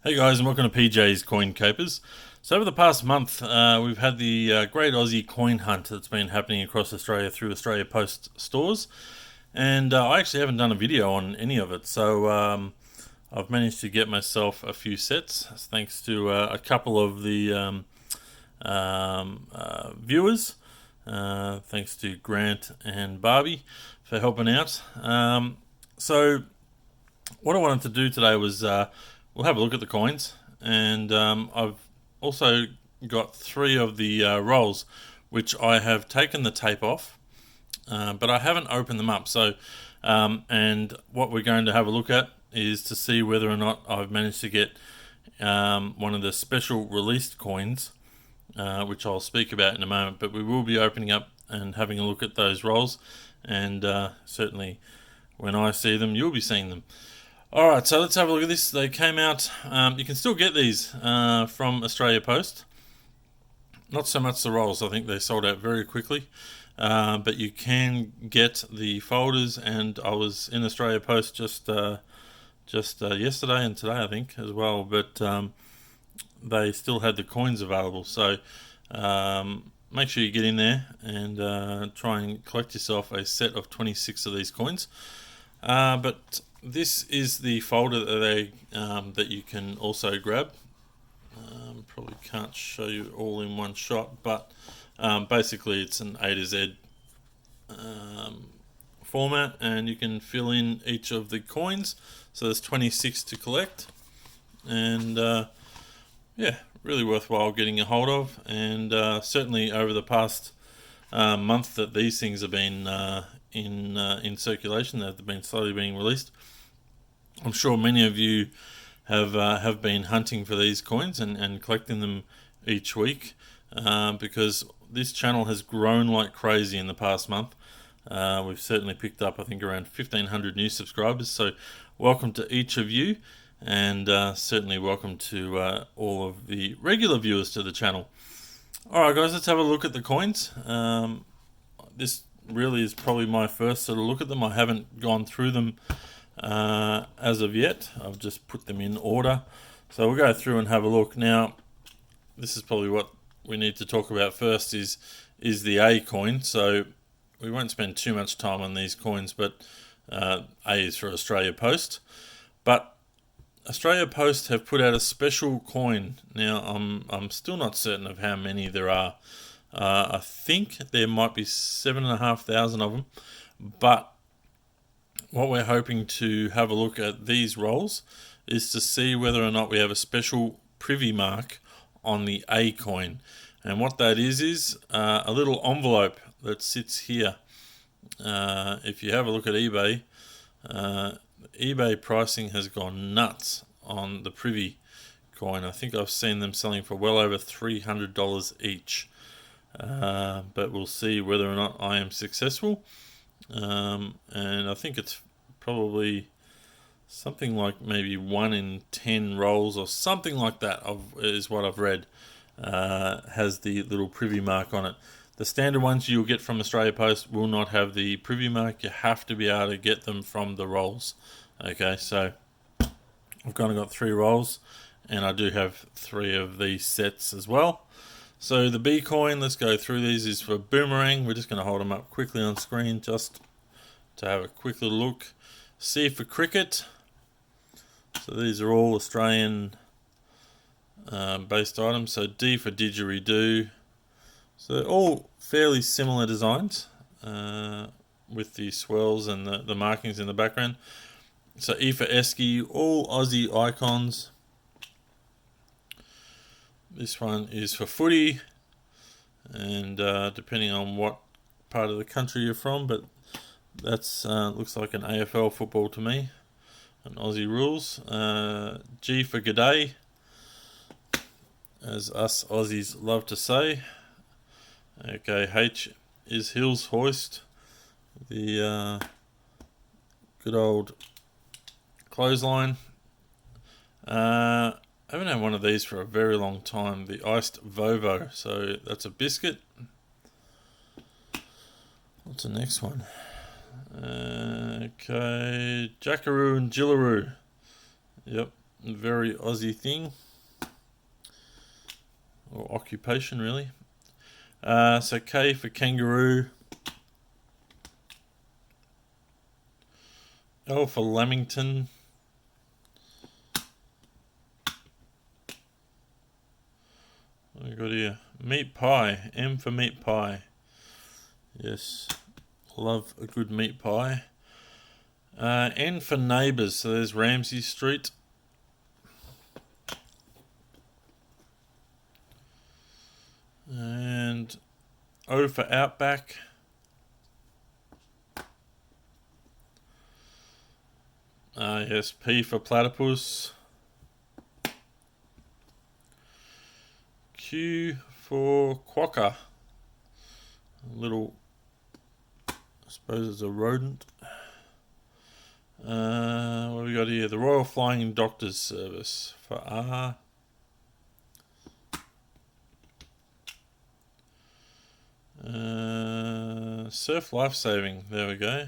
Hey guys, and welcome to PJ's Coin Capers. So over the past month, we've had the great Aussie coin hunt that's been happening across Australia through Australia Post stores, and I actually haven't done a video on any of it. So I've managed to get myself a few sets, thanks to a couple of the viewers. Thanks to Grant and Barbie for helping out. So what I wanted to do today was we'll have a look at the coins, and I've also got three of the rolls which I have taken the tape off, but I haven't opened them up. So and what we're going to have a look at is to see whether or not I've managed to get one of the special released coins, which I'll speak about in a moment. But we will be opening up and having a look at those rolls, and certainly when I see them, you'll be seeing them. Alright, so let's have a look at this. They came out, you can still get these from Australia Post. Not so much the rolls, I think they sold out very quickly. But you can get the folders, and I was in Australia Post just yesterday and today, I think, as well. But they still had the coins available. So make sure you get in there and try and collect yourself a set of 26 of these coins. But this is the folder that you can also grab. Probably can't show you all in one shot, but basically it's an A to Z format, and you can fill in each of the coins. So there's 26 to collect, and yeah, really worthwhile getting a hold of. And certainly over the past month that these things have been in circulation, they've been slowly being released. I'm sure many of you have been hunting for these coins and collecting them each week, because this channel has grown like crazy in the past month. We've certainly picked up, I think, around 1,500 new subscribers. So welcome to each of you, and certainly welcome to all of the regular viewers to the channel. Alright guys, let's have a look at the coins. This really is probably my first sort of look at them. I haven't gone through them as of yet. I've just put them in order. So we'll go through and have a look. Now, this is probably what we need to talk about first is the A coin. So we won't spend too much time on these coins, but A is for Australia Post. But Australia Post have put out a special coin. Now, I'm still not certain of how many there are. I think there might be 7,500 of them, but what we're hoping to have a look at these rolls is to see whether or not we have a special Privy mark on the A coin. And what that is a little envelope that sits here. If you have a look at eBay, eBay pricing has gone nuts on the Privy coin. I think I've seen them selling for well over $300 each. But we'll see whether or not I am successful. And I think it's probably something like maybe 1 in 10 rolls or something like that is what I've read, has the little Privy mark on it. The standard ones you'll get from Australia Post will not have the Privy mark. You have to be able to get them from the rolls. Okay, so I've kind of got 3 rolls, and I do have 3 of these sets as well. So the B coin, let's go through these, is for Boomerang. We're just going to hold them up quickly on screen just to have a quick little look. C for Cricket. So these are all Australian based items. So D for Didgeridoo. So they're all fairly similar designs with the swirls and the markings in the background. So E for Esky, all Aussie icons. This one is for footy, and depending on what part of the country you're from, but that's looks like an AFL football to me, and Aussie rules. G for G'day, as us Aussies love to say. Okay, H is Hills Hoist, the good old clothesline. I haven't had one of these for a very long time. The iced Vovo. So that's a biscuit. What's the next one? Okay, Jackaroo and Jillaroo. Yep, Very Aussie thing. Or occupation, really. So K for kangaroo. L for Lamington. What have we got here? Meat pie. M for meat pie. Yes, love a good meat pie. N for neighbours. So there's Ramsay Street. And O for outback. Yes, P for platypus. Q for quokka. A little, I suppose it's a rodent. What have we got here? The Royal Flying Doctors Service for R. Surf Life Saving. There we go.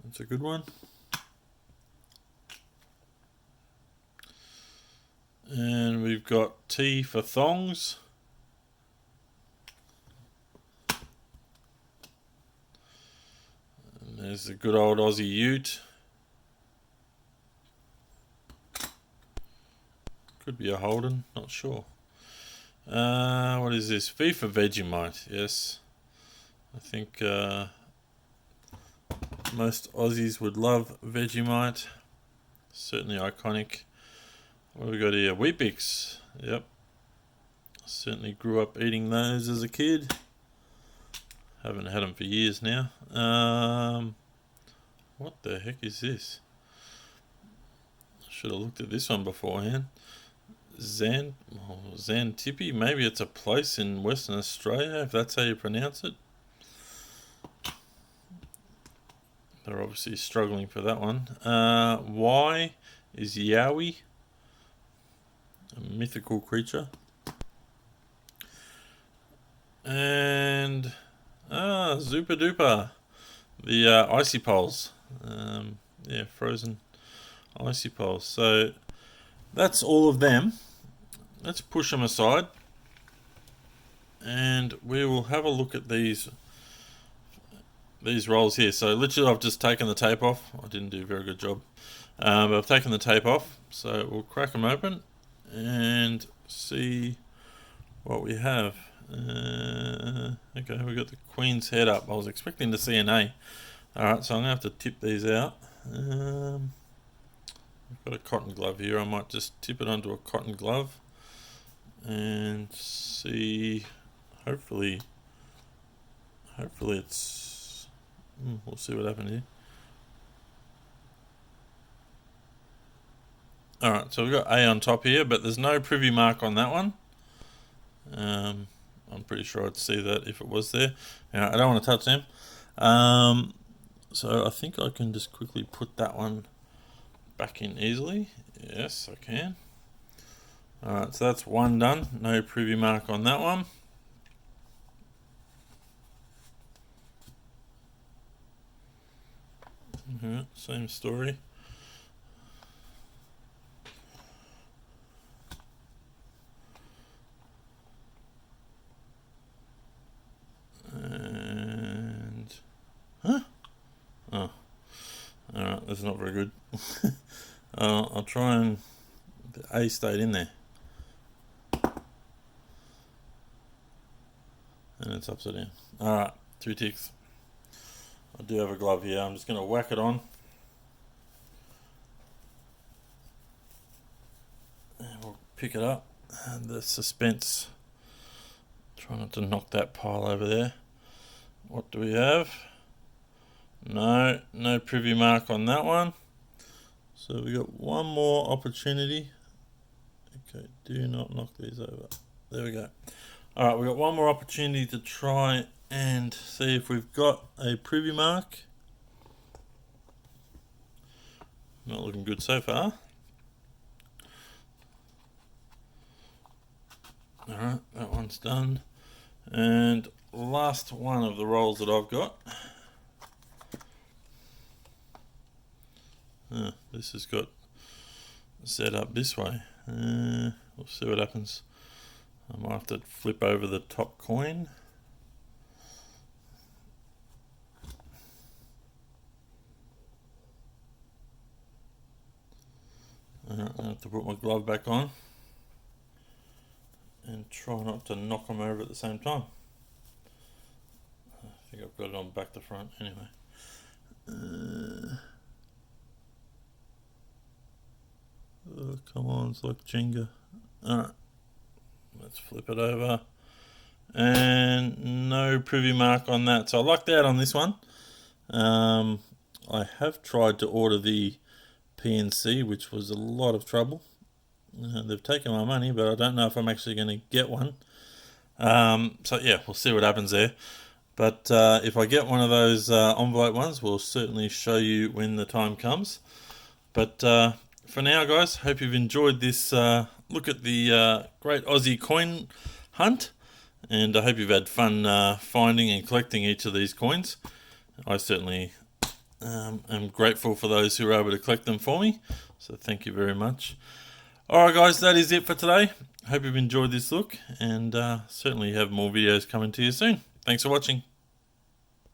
That's a good one. And we've got T for thongs. And there's the good old Aussie ute. Could be a Holden, not sure. What is this? V for Vegemite, yes. I think most Aussies would love Vegemite. Certainly iconic. What have we got here? Weet-Bix. Yep. Certainly grew up eating those as a kid. Haven't had them for years now. What the heck is this? Should have looked at this one beforehand. Xantippe? Maybe it's a place in Western Australia, if that's how you pronounce it. They're obviously struggling for that one. Y is Yowie, a mythical creature. And Zupa Duper, the icy poles. Yeah, frozen icy poles. So that's all of them. Let's push them aside, and we will have a look at these rolls here. So literally I've just taken the tape off. I didn't do a very good job, but I've taken the tape off. So we'll crack them open and see what we have. Okay, we've got the Queen's head up. I was expecting to see an A. Alright, so I'm going to have to tip these out. I've got a cotton glove here. I might just tip it onto a cotton glove and see. Hopefully it's... we'll see what happens here. Alright, so we've got A on top here, but there's no privy mark on that one. I'm pretty sure I'd see that if it was there. I don't want to touch them. So I think I can just quickly put that one back in easily. Yes, I can. Alright, so that's one done. No privy mark on that one. Same story. And oh, alright, that's not very good. I'll try and the A stayed in there, and it's upside down. Alright, 2 ticks. I do have a glove here. I'm just going to whack it on, and we'll pick it up. And the suspense. Try not to knock that pile over there. What do we have? No privy mark on that one. So we got one more opportunity. Okay, do not knock these over. There we go. Alright, we got one more opportunity to try and see if we've got a privy mark. Not looking good so far. Alright, that one's done. And last one of the rolls that I've got. This has got set up this way. We'll see what happens. I might have to flip over the top coin. I have to put my glove back on and try not to knock them over at the same time. I think I've got it on back to front anyway. Oh, come on, it's like Jenga. Alright, let's flip it over. And no privy mark on that, so I lucked out on this one. I have tried to order the PNC, which was a lot of trouble. They've taken my money, but I don't know if I'm actually going to get one. So yeah, we'll see what happens there. But if I get one of those envelope ones, we'll certainly show you when the time comes. But for now, guys, hope you've enjoyed this look at the great Aussie coin hunt. And I hope you've had fun finding and collecting each of these coins. I certainly am grateful for those who were able to collect them for me. So thank you very much. Alright guys, that is it for today. Hope you've enjoyed this look, and certainly have more videos coming to you soon. Thanks for watching.